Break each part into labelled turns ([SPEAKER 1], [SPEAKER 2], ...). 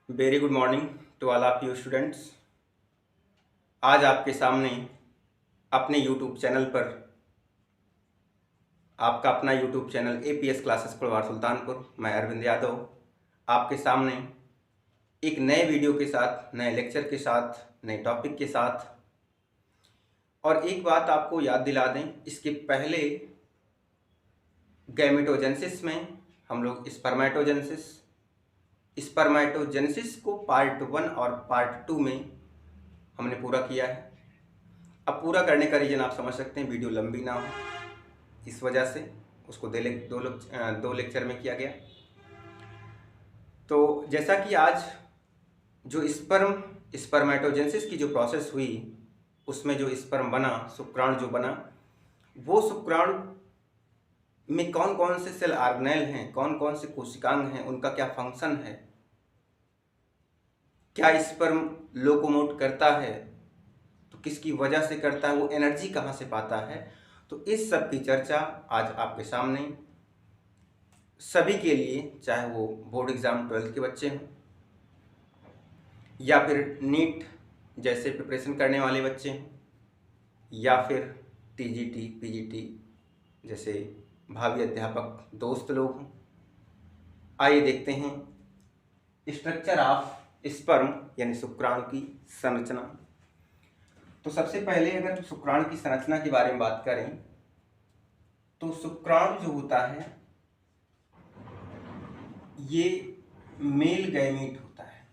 [SPEAKER 1] Very good morning to all of you students. आज आपके सामने अपने यूट्यूब चैनल पर आपका अपना YouTube channel APS classes Kulwar Sultanpur, मैं अरविंद यादव आपके सामने एक नए वीडियो के साथ, नए लेक्चर के साथ, नए टॉपिक के साथ। और एक बात आपको याद दिला दें, इसके पहले गैमेटोजेनेसिस में हम लोग स्पर्मेटोजेनेसिस को पार्ट 1 और पार्ट 2 में हमने पूरा किया है। अब पूरा करने का रीज़न आप समझ सकते हैं, वीडियो लंबी ना हो इस वजह से उसको दो लेक्चर में किया गया। तो जैसा कि आज जो स्पर्मेटोजेनेसिस की जो प्रोसेस हुई, उसमें जो स्पर्म बना, शुक्राणु जो बना, वो शुक्राणु में कौन कौन से सेल ऑर्गेनेल हैं, कौन कौन से कोशिकांग हैं, उनका क्या फंक्शन है, क्या स्पर्म लोकोमोट करता है, तो किसकी वजह से करता है, वो एनर्जी कहाँ से पाता है, तो इस सब की चर्चा आज आपके सामने सभी के लिए, चाहे वो बोर्ड एग्ज़ाम 12th के बच्चे हों या फिर नीट जैसे प्रिपरेशन करने वाले बच्चे हैं, या फिर टीजीटी पीजीटी जैसे भावी अध्यापक दोस्त लोग हों। आइए देखते हैं स्ट्रक्चर ऑफ स्पर्म यानी शुक्राणु की संरचना। तो सबसे पहले अगर शुक्राणु की संरचना के बारे में बात करें तो शुक्राणु जो होता है ये मेल गैमीट होता है,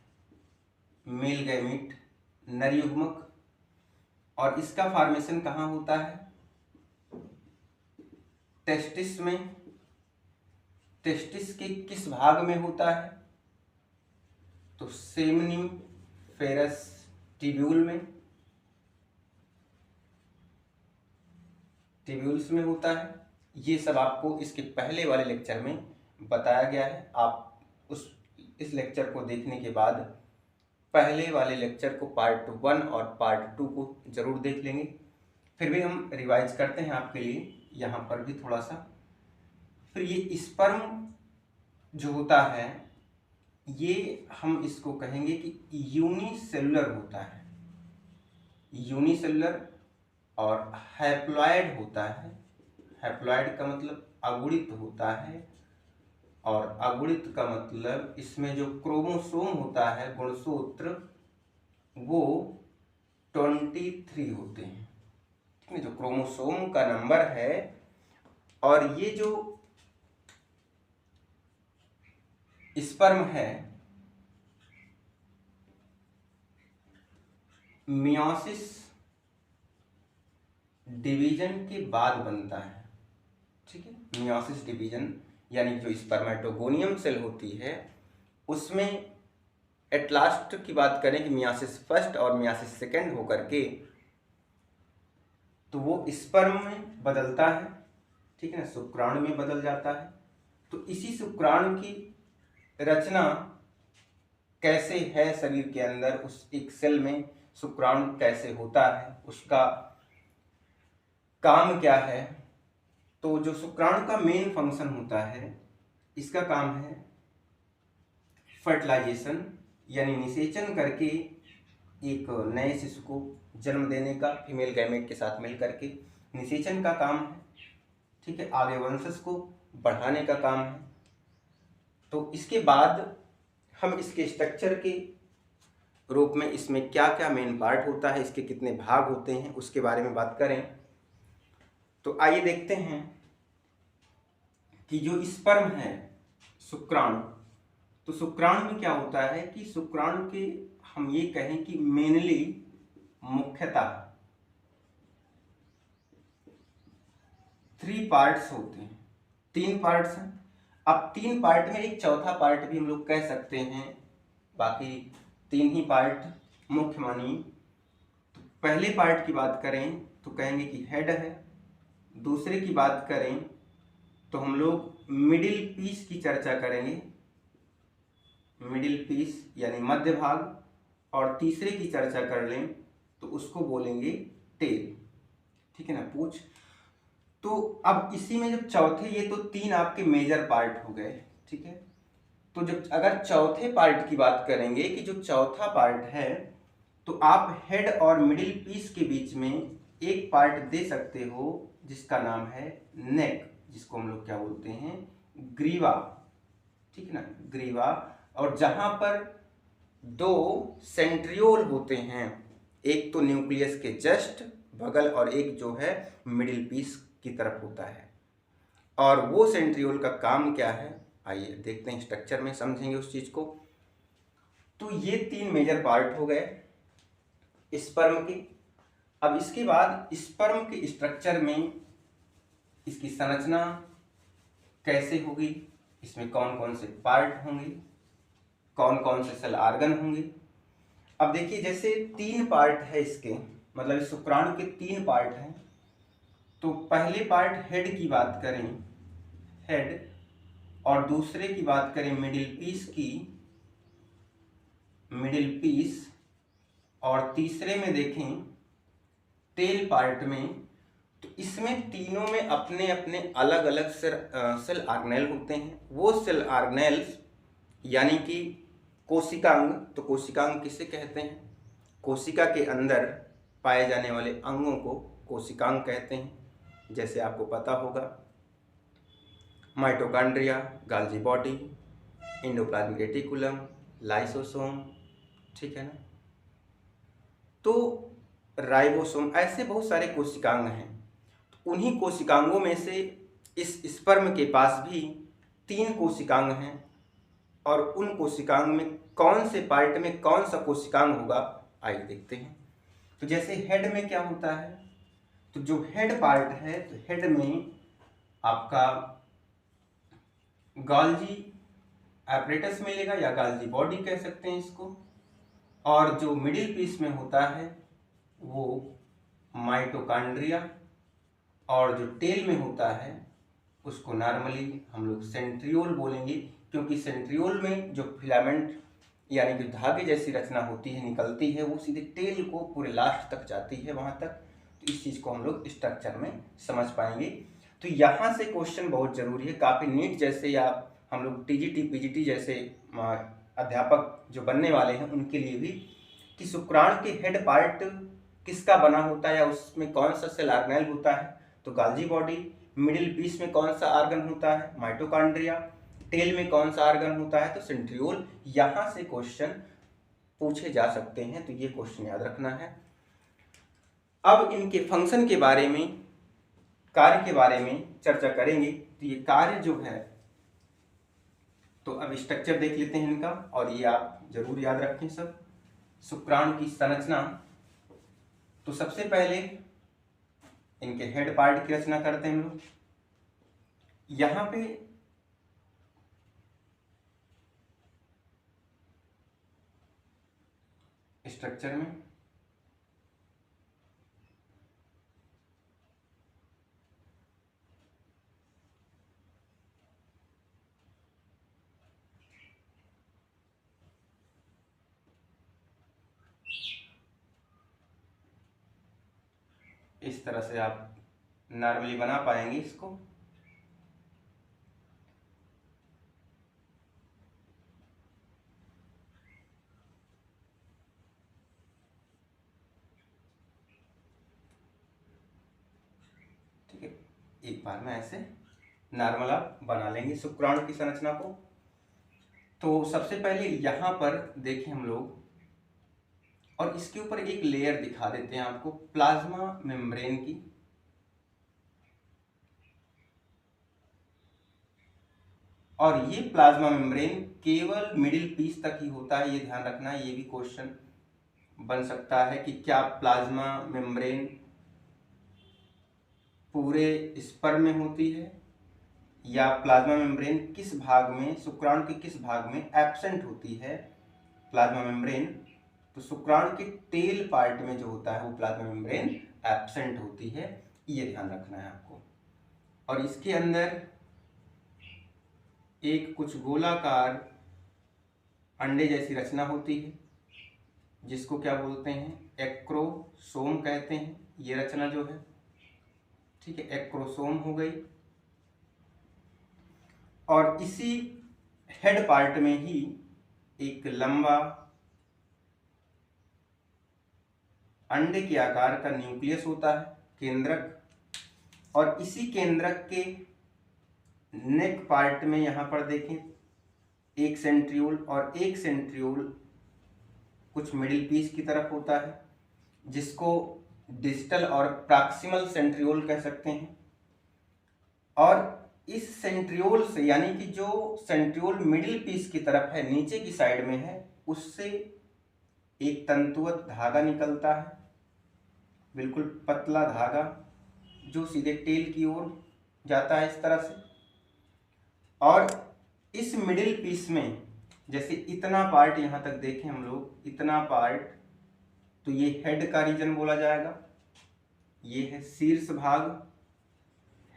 [SPEAKER 1] मेल गैमीट नर युग्मक। और इसका फॉर्मेशन कहाँ होता है? टेस्टिस में। टेस्टिस के किस भाग में होता है? तो सेमिनिफेरस ट्यूब्यूल में, ट्यूब्यूल्स में होता है। ये सब आपको इसके पहले वाले लेक्चर में बताया गया है। आप इस लेक्चर को देखने के बाद पहले वाले लेक्चर को पार्ट 1 और पार्ट 2 को जरूर देख लेंगे। फिर भी हम रिवाइज करते हैं आपके लिए यहाँ पर भी थोड़ा सा। फिर ये स्पर्म जो होता है ये हम इसको कहेंगे कि यूनिसेलुलर होता है, यूनिसेलुलर। और हैप्लॉयड होता है। हैप्लॉयड का मतलब अगुणित होता है, और अगुणित का मतलब इसमें जो क्रोमोसोम होता है, गुणसूत्र, वो 23 होते हैं। ठीक है, जो क्रोमोसोम का नंबर है। और ये जो स्पर्म है मियोसिस डिवीजन के बाद बनता है। ठीक है, मियोसिस डिवीजन यानी जो स्पर्मेटोगोनियम सेल होती है उसमें एट लास्ट की बात करें कि मियोसिस फर्स्ट और मियोसिस सेकेंड होकर के तो वो स्पर्म में बदलता है। ठीक है ना, शुक्राणु में बदल जाता है। तो इसी शुक्राणु की रचना कैसे है शरीर के अंदर, उस एक सेल में शुक्राणु कैसे होता है, उसका काम क्या है। तो जो शुक्राणु का मेन फंक्शन होता है, इसका काम है फर्टिलाइजेशन यानी निषेचन करके एक नए शिशु को जन्म देने का, फीमेल गैमेट के साथ मिल करके निषेचन का काम है। ठीक है, आगे वंशज को बढ़ाने का काम है। तो इसके बाद हम इसके स्ट्रक्चर के रूप में इसमें क्या क्या मेन पार्ट होता है, इसके कितने भाग होते हैं, उसके बारे में बात करें। तो आइए देखते हैं कि जो स्पर्म है शुक्राणु, तो शुक्राणु में क्या होता है कि शुक्राणु के हम ये कहें कि मेनली मुख्यतः 3 पार्ट्स होते हैं, 3 पार्ट्स हैं। अब 3 पार्ट में एक चौथा पार्ट भी हम लोग कह सकते हैं, बाकी 3 ही पार्ट मुख्य मानिए। तो पहले पार्ट की बात करें तो कहेंगे कि हेड है। दूसरे की बात करें तो हम लोग मिडिल पीस की चर्चा करेंगे, मिडिल पीस यानी मध्य भाग। और तीसरे की चर्चा कर लें तो उसको बोलेंगे टेल। ठीक है ना, पूछ। तो अब इसी में जब चौथे, ये तो 3 आपके मेजर पार्ट हो गए। ठीक है, तो जब अगर चौथे पार्ट की बात करेंगे कि जो चौथा पार्ट है, तो आप हेड और मिडिल पीस के बीच में एक पार्ट दे सकते हो जिसका नाम है नेक, जिसको हम लोग क्या बोलते हैं, ग्रीवा, ठीक है ना, ग्रीवा। और जहां पर दो सेंट्रियोल होते हैं, एक तो न्यूक्लियस के जस्ट बगल और एक जो है मिडिल पीस की तरफ होता है। और वो सेंट्रियोल का काम क्या है, आइए देखते हैं, स्ट्रक्चर में समझेंगे उस चीज को। तो ये 3 मेजर पार्ट हो गए स्पर्म के। अब इसके बाद स्पर्म के स्ट्रक्चर में इसकी संरचना कैसे होगी, इसमें कौन कौन से पार्ट होंगे, कौन कौन से सेल आर्गन होंगे। अब देखिए, जैसे 3 पार्ट है इसके, मतलब इस शुक्राणु के 3 पार्ट हैं। तो पहले पार्ट हेड की बात करें, हेड, और दूसरे की बात करें मिडिल पीस की, मिडिल पीस, और तीसरे में देखें टेल पार्ट में। तो इसमें तीनों में अपने अपने अलग अलग सेल ऑर्गेनेल होते हैं। वो सेल ऑर्गेनेल्स यानी कि कोशिकांग। तो कोशिकांग किसे कहते हैं, कोशिका के अंदर पाए जाने वाले अंगों को कोशिकांग कहते हैं। जैसे आपको पता होगा, mitochondria, गाल्जी body, endoplasmic reticulum, lysosome, ठीक है ना, तो राइबोसोम, ऐसे बहुत सारे कोशिकांग हैं। उन्हीं कोशिकांगों में से इस स्पर्म के पास भी 3 कोशिकांग हैं। और उन कोशिकांग में कौन से पार्ट में कौन सा कोशिकांग होगा, आइए देखते हैं। तो जैसे हेड में क्या होता है, तो जो हेड पार्ट है, तो हेड में आपका गाल्जी एपरेटस मिलेगा या गाल्जी बॉडी कह सकते हैं इसको। और जो मिडिल पीस में होता है वो माइटोकॉन्ड्रिया, और जो टेल में होता है उसको नॉर्मली हम लोग सेंट्रियोल बोलेंगे, क्योंकि सेंट्रियोल में जो फिलामेंट यानी कि धागे जैसी रचना होती है, निकलती है, वो सीधे टेल को पूरे लास्ट तक जाती है वहाँ तक। तो इस चीज़ को हम लोग स्ट्रक्चर में समझ पाएंगे। तो यहाँ से क्वेश्चन बहुत ज़रूरी है, काफ़ी नीट जैसे या हम लोग टीजीटी पीजीटी जैसे अध्यापक जो बनने वाले हैं उनके लिए भी, कि शुक्राणु के हेड पार्ट किसका बना होता है या उसमें कौन सा सेल ऑर्गेनेल होता है, तो गाल्जी बॉडी। मिडिल पीस में कौन सा ऑर्गन होता है, माइटोकॉन्ड्रिया। टेल में कौन सा ऑर्गन होता है, तो सेंट्रियोल। यहाँ से क्वेश्चन पूछे जा सकते हैं, तो ये क्वेश्चन याद रखना है। अब इनके फंक्शन के बारे में, कार्य के बारे में चर्चा करेंगे। तो ये कार्य जो है, तो अब स्ट्रक्चर देख लेते हैं इनका, और ये आप जरूर याद रखें सब। शुक्राणु की संरचना, तो सबसे पहले इनके हेड पार्ट की रचना करते हैं हम लोग। यहां पे स्ट्रक्चर में इस तरह से आप नॉर्मली बना पाएंगे इसको। ठीक है, एक बार में ऐसे नॉर्मल आप बना लेंगे शुक्राणु की संरचना को। तो सबसे पहले यहां पर देखें हम लोग, और इसके ऊपर एक लेयर दिखा देते हैं आपको प्लाज्मा मेम्ब्रेन की। और ये प्लाज्मा मेम्ब्रेन केवल मिडिल पीस तक ही होता है, ये ध्यान रखना है। ये भी क्वेश्चन बन सकता है कि क्या प्लाज्मा मेम्ब्रेन पूरे स्पर्म में होती है, या प्लाज्मा मेम्ब्रेन किस भाग में, शुक्राणु के किस भाग में एब्सेंट होती है प्लाज्मा मेम्ब्रेन। तो शुक्राणु के टेल पार्ट में जो होता है वो प्लाज्मा मेम्ब्रेन एब्सेंट होती है, ये ध्यान रखना है आपको। और इसके अंदर एक कुछ गोलाकार अंडे जैसी रचना होती है, जिसको क्या बोलते हैं, एक्रोसोम कहते हैं। ये रचना जो है, ठीक है, एक्रोसोम हो गई। और इसी हेड पार्ट में ही एक लंबा अंडे के आकार का न्यूक्लियस होता है, केंद्रक, और इसी केंद्रक के नेक पार्ट में यहां पर देखें एक सेंट्रियोल, और एक सेंट्रियोल कुछ मिडिल पीस की तरफ होता है, जिसको डिस्टल और प्रॉक्सिमल सेंट्रियोल कह सकते हैं। और इस सेंट्रियोल से, यानी कि जो सेंट्रियोल मिडिल पीस की तरफ है, नीचे की साइड में है, उससे एक तंतुवत धागा निकलता है, बिल्कुल पतला धागा, जो सीधे टेल की ओर जाता है इस तरह से। और इस मिडिल पीस में जैसे इतना पार्ट यहां तक देखें हम लोग, इतना पार्ट, तो ये हेड का रीजन बोला जाएगा, ये है शीर्ष भाग,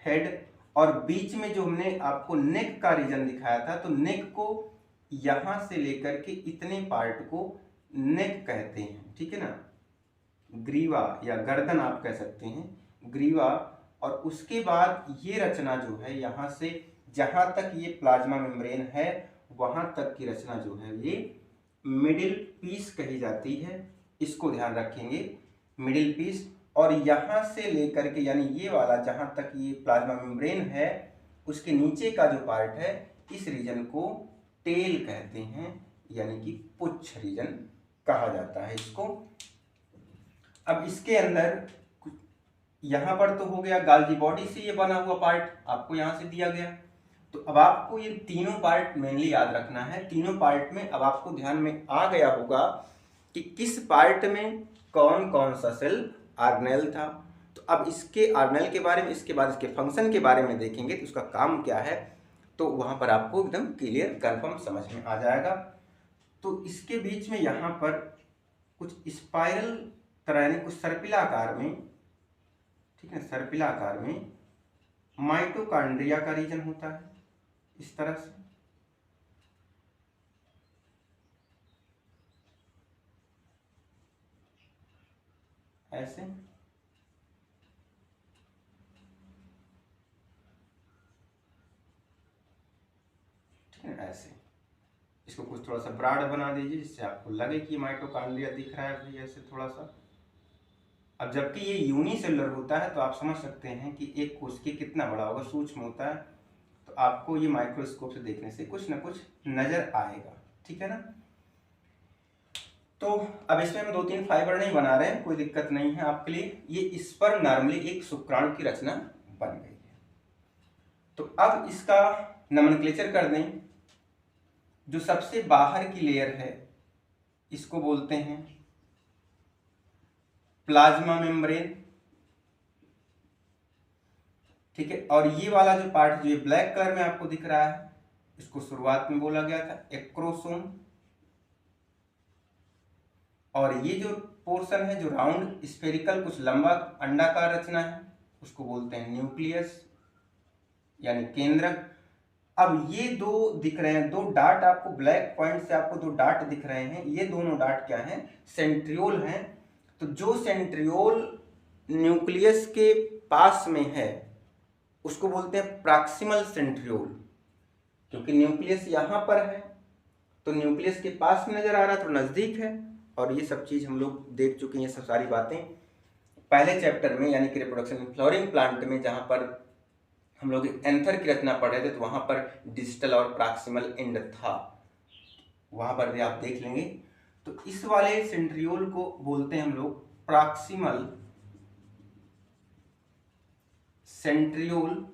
[SPEAKER 1] हेड। और बीच में जो हमने आपको नेक का रीजन दिखाया था, तो नेक को यहां से लेकर के इतने पार्ट को नेक कहते हैं, ठीक है ना, ग्रीवा या गर्दन आप कह सकते हैं, ग्रीवा। और उसके बाद ये रचना जो है, यहां से जहां तक ये प्लाज्मा मेम्ब्रेन है वहां तक की रचना जो है ये मिडिल पीस कही जाती है, इसको ध्यान रखेंगे, मिडिल पीस। और यहां से लेकर के, यानी ये वाला जहां तक ये प्लाज्मा मेम्ब्रेन है, उसके नीचे का जो पार्ट है, इस रीजन को टेल कहते हैं, यानी कि पुच्छ रीजन कहा जाता है इसको। अब इसके अंदर यहां पर तो हो गया गाल्गी बॉडी से ये बना हुआ पार्ट, आपको यहां से दिया गया। तो अब आपको ये तीनों पार्ट मेनली याद रखना है। तीनों पार्ट में अब आपको ध्यान में आ गया होगा कि किस पार्ट में कौन कौन सा सेल ऑर्गेनेल था। तो अब इसके ऑर्गेनेल के बारे में, इसके बाद इसके फंक्शन के बारे में देखेंगे, तो उसका काम क्या है, तो वहां पर आपको एकदम क्लियर कंफर्म समझ में आ जाएगा। तो इसके बीच में यहाँ पर कुछ स्पाइरल तरह, यानी कुछ सर्पिलाकार में, ठीक है, सर्पिलाकार में माइटोकॉन्ड्रिया का रीजन होता है, इस तरह से। ऐसे, ठीक है, ऐसे। इसको कुछ थोड़ा सा ब्रॉड बना दीजिए, जिससे आपको लगे कि माइटोकॉन्ड्रिया दिख रहा है भाई, ऐसे थोड़ा सा। अब जबकि ये यूनिसेलुलर होता है, तो आप समझ सकते हैं कि एक कोशिका कितना बड़ा होगा, सूक्ष्म होता है, तो आपको ये माइक्रोस्कोप से देखने से कुछ ना कुछ नजर आएगा, ठीक है ना। तो अब इसमें हम 2-3 फाइबर नहीं बना रहे हैं, कोई दिक्कत नहीं है आपके लिए। ये स्पर्म नॉर्मली एक शुक्राणु की रचना बन गई है। तो अब इसका नोमेनक्लेचर कर दें। जो सबसे बाहर की लेयर है, इसको बोलते हैं प्लाज्मा मेम्ब्रेन, ठीक है। और ये वाला जो पार्ट जो ये ब्लैक कलर में आपको दिख रहा है, इसको शुरुआत में बोला गया था एक्रोसोम। और ये जो पोर्शन है, जो राउंड स्फेरिकल कुछ लंबा अंडाकार रचना है, उसको बोलते हैं न्यूक्लियस, यानी केंद्रक। अब ये दो दिख रहे हैं, दो डाट आपको ब्लैक पॉइंट से आपको दो डाट दिख रहे हैं, ये दोनों डाट क्या हैं, सेंट्रियोल हैं। तो जो सेंट्रियोल न्यूक्लियस के पास में है उसको बोलते हैं प्रॉक्सिमल सेंट्रियोल, क्योंकि न्यूक्लियस यहां पर है, तो न्यूक्लियस के पास में नजर आ रहा है, तो नजदीक है। और ये सब चीज हम लोग देख चुके हैं, ये सब सारी बातें पहले चैप्टर में, यानी कि रिप्रोडक्शन इन फ्लोरिंग प्लांट में, जहां पर हम लोग एंथर की रचना पढ़ रहे थे, तो वहां पर डिजिटल और प्रॉक्सिमल एंड था, वहां पर भी आप देख लेंगे। तो इस वाले सेंट्रियोल को बोलते हैं हम लोग प्रॉक्सिमल सेंट्रियोल।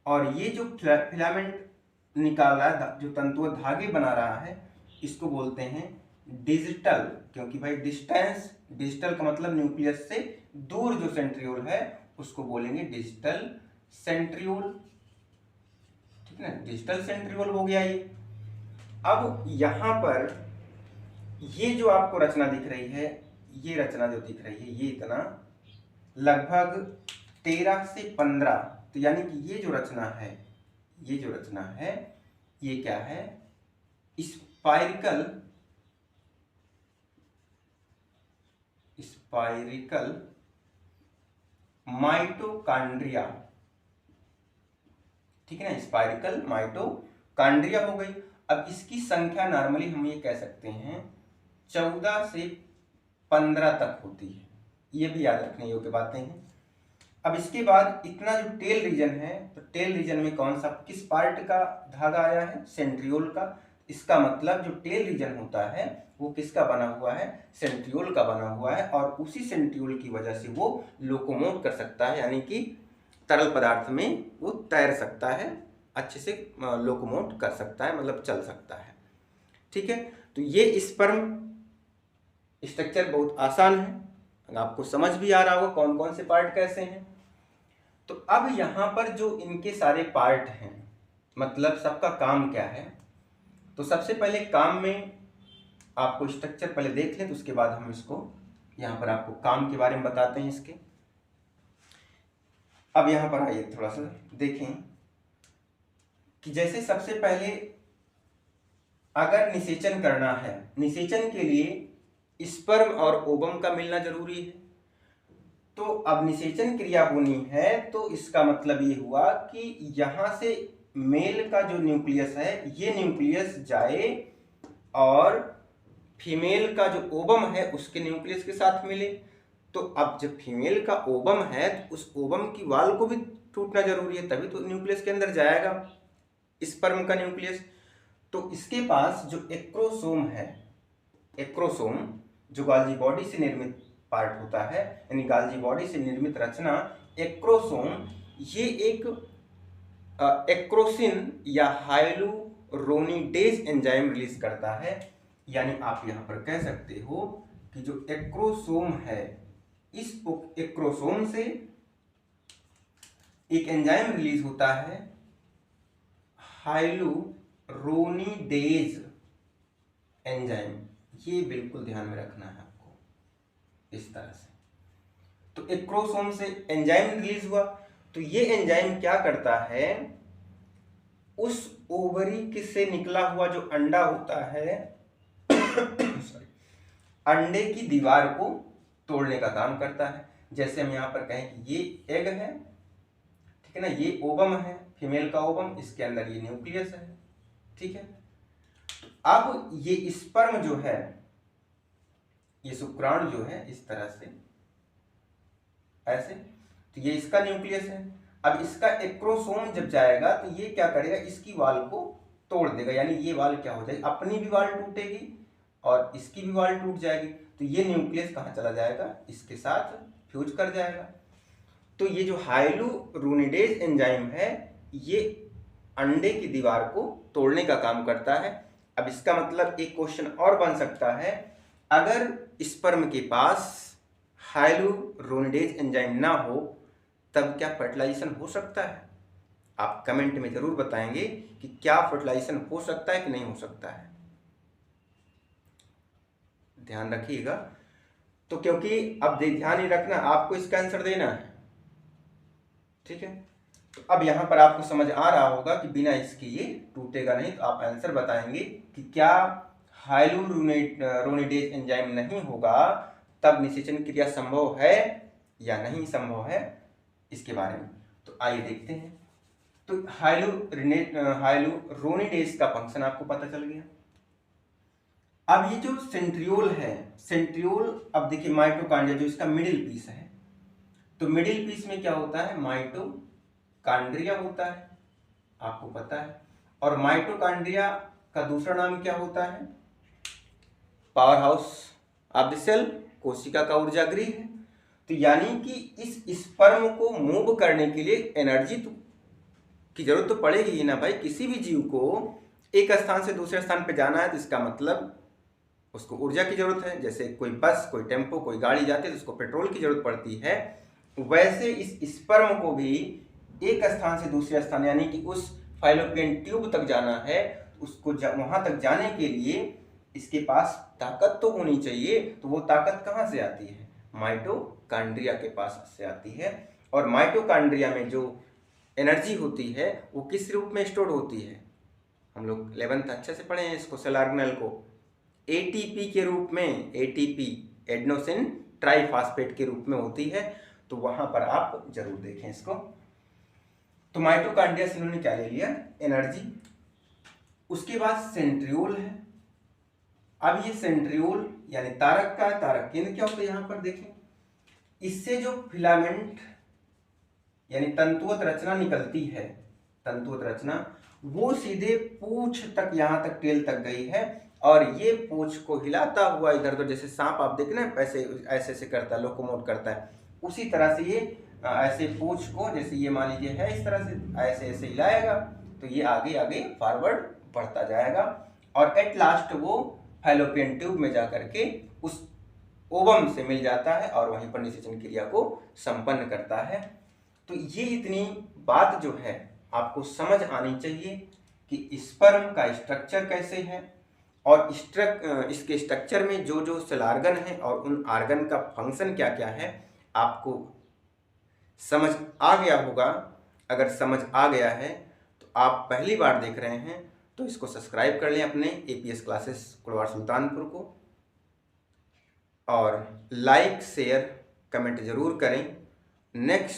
[SPEAKER 1] और ये जो फिलामेंट निकाल रहा है, जो तंतुओं धागे बना रहा है, इसको बोलते हैं डिजिटल, क्योंकि भाई डिस्टेंस, डिजिटल का मतलब न्यूक्लियस से दूर जो सेंट्रियोल है उसको बोलेंगे डिजिटल सेंट्रियोल, ठीक है ना, डिजिटल सेंट्रियोल हो गया ये। अब यहां पर ये जो आपको रचना दिख रही है, ये रचना जो दिख रही है, ये इतना लगभग 13 से 15, तो यानी कि ये जो रचना है, ये जो रचना है, ये क्या है, स्पाइरिकल माइटोकॉन्ड्रिया, ठीक है ना, स्पाइरिकल माइटोकॉन्ड्रिया कांड्रिया हो गई। अब इसकी संख्या नॉर्मली हम ये कह सकते हैं 14 से 15 तक होती है, ये भी याद रखने योग्य बातें हैं। अब इसके बाद इतना जो टेल रीजन है, तो टेल रीजन में कौन सा किस पार्ट का धागा आया है, सेंट्रियोल का। इसका मतलब जो टेल रीजन होता है वो किसका बना हुआ है, सेंट्रियोल का बना हुआ है, और उसी सेंट्रियोल की वजह से वो लोकोमोट कर सकता है, यानी कि तरल पदार्थ में वो तैर सकता है, अच्छे से लोकोमोट कर सकता है, मतलब चल सकता है। ठीक है, तो ये स्पर्म स्ट्रक्चर बहुत आसान है, आपको समझ भी आ रहा होगा कौन कौन से पार्ट कैसे हैं। तो अब यहाँ पर जो इनके सारे पार्ट हैं, मतलब सबका काम क्या है, तो सबसे पहले काम में आपको स्ट्रक्चर पहले देख लें, तो उसके बाद हम इसको यहाँ पर आपको काम के बारे में बताते हैं इसके। अब यहाँ पर आइए थोड़ा सा देखें कि जैसे सबसे पहले अगर निषेचन करना है, निषेचन के लिए स्पर्म और ओवम का मिलना जरूरी है। तो अब निषेचन क्रिया होनी है, तो इसका मतलब ये हुआ कि यहाँ से मेल का जो न्यूक्लियस है, ये न्यूक्लियस जाए और फीमेल का जो ओवम है उसके न्यूक्लियस के साथ मिले। तो अब जब फीमेल का ओवम है तो उस ओवम की वाल को भी टूटना जरूरी है, तभी तो न्यूक्लियस के अंदर जाएगा स्पर्म का न्यूक्लियस। तो इसके पास जो एक्रोसोम है, एक्रोसोम जो गाल्जी बॉडी से निर्मित पार्ट होता है, यानी गाल्जी बॉडी से निर्मित रचना एक्रोसोम, ये एक एक्रोसिन या हाइलुरोनिडेज एंजाइम रिलीज करता है। यानी आप यहां पर कह सकते हो कि जो एक्रोसोम है, इस एक्रोसोम से एक एंजाइम रिलीज होता है हाइलुरोनिडेज एंजाइम। ये बिल्कुल ध्यान में रखना है आपको, इस तरह से। तो एक्रोसोम से एंजाइम रिलीज हुआ, तो ये एंजाइम क्या करता है, उस ओवरी से निकला हुआ जो अंडा होता है अंडे की दीवार को तोड़ने का काम करता है। जैसे हम यहाँ पर कहें कि ये एग है, ठीक है ना, ये ओवम है, फीमेल का ओवम, इसके अंदर ये न्यूक्लियस है, ठीक है। अब ये स्पर्म जो है, ये शुक्राणु जो है इस तरह से ऐसे, तो ये इसका न्यूक्लियस है। अब इसका एक्रोसोम जब जाएगा तो ये क्या करेगा, इसकी वाल को तोड़ देगा, यानी ये वाल क्या हो जाएगी, अपनी भी वाल टूटेगी और इसकी भी वाल टूट जाएगी। तो ये न्यूक्लियस कहाँ चला जाएगा, इसके साथ फ्यूज कर जाएगा। तो ये जो हाइलुरोनिडेज एंजाइम है, ये अंडे की दीवार को तोड़ने का काम करता है। अब इसका मतलब एक क्वेश्चन और बन सकता है, अगर स्पर्म के पास हाइलुरोनिडेज एंजाइम ना हो तब क्या फर्टिलाइजेशन हो सकता है? आप कमेंट में जरूर बताएंगे कि क्या फर्टिलाइजेशन हो सकता है कि नहीं हो सकता है, ध्यान रखिएगा। तो क्योंकि अब ध्यान ही रखना, आपको इसका आंसर देना है, ठीक है। तो अब यहां पर आपको समझ आ रहा होगा कि बिना इसके ये टूटेगा नहीं। तो आप आंसर बताएंगे कि क्या हाइलुरोनिडेज एंजाइम नहीं होगा तब निषेचन क्रिया संभव है या नहीं संभव है, इसके बारे में। तो आइए देखते हैं। तो हाइलुरोनिडेज का फंक्शन आपको पता चल गया। अब ये जो सेंट्रियोल है, सेंट्रियोल, अब देखिए माइटोकॉन्ड्रिया जो इसका मिडिल पीस है, तो मिडिल पीस में क्या होता है, माइटोकॉन्ड्रिया होता है, आपको पता है। और माइटोकॉन्ड्रिया का दूसरा नाम क्या होता है, power house of the cell, कोशिका का ऊर्जा गृह है। तो यानी कि इस स्पर्म को मूव करने के लिए एनर्जी की जरूरत तो पड़ेगी ही ना भाई। किसी भी जीव को एक स्थान से दूसरे स्थान पे जाना है तो इसका मतलब उसको ऊर्जा की जरूरत है। जैसे कोई बस, कोई टेम्पो, कोई गाड़ी जाती है तो उसको पेट्रोल की जरूरत पड़ती है, वैसे इस स्पर्म को भी एक स्थान से दूसरे स्थान यानी कि उस फाइलोपियन ट्यूब तक जाना है। उसको वहां तक जाने के लिए इसके पास ताकत तो होनी चाहिए। तो वो ताकत कहाँ से आती है, माइटोकॉन्ड्रिया के पास से आती है। और माइटोकॉन्ड्रिया में जो एनर्जी होती है वो किस रूप में स्टोर होती है, हम लोग 11th अच्छे से पढ़े हैं इसको, सेल ऑर्गेनेल को एटीपी के रूप में, एटीपी एडेनोसिन ट्राइफॉस्फेट के रूप में होती है। तो वहां पर आप जरूर देखें इसको। तो माइटोकॉन्ड्रिया से इन्होंने क्या ले लिया, एनर्जी। उसके बाद सेंट्रियोल है। अब ये सेंट्रियोल यानी तारक का तारक केंद्र क्या होता है यहाँ पर देखें, इससे जो फिलामेंट यानी तंतुवत रचना निकलती है, तंतुवत रचना वो सीधे पूंछ तक, यहाँ तक टेल तक गई है, और ये पूंछ को हिलाता हुआ इधर उधर, जैसे सांप आप देख ना ऐसे ऐसे ऐसे करता है, लोकोमोट करता है, उसी तरह से ये ऐसे पूंछ को, जैसे ये मान लीजिए है इस तरह से, ऐसे ऐसे हिलाएगा तो ये आगे आगे फॉरवर्ड बढ़ता जाएगा, और एट लास्ट वो फैलोपियन ट्यूब में जा करके उस ओवम से मिल जाता है और वहीं पर निषेचन क्रिया को संपन्न करता है। तो ये इतनी बात जो है आपको समझ आनी चाहिए कि स्पर्म का स्ट्रक्चर कैसे है, और इसके स्ट्रक्चर में जो जो सेल आर्गन है और उन आर्गन का फंक्शन क्या क्या है आपको समझ आ गया होगा। अगर समझ आ गया है तो आप पहली बार देख रहे हैं तो इसको सब्सक्राइब कर लें अपने एपीएस क्लासेस कुड़वार सुल्तानपुर को, और लाइक शेयर कमेंट जरूर करें। नेक्स्ट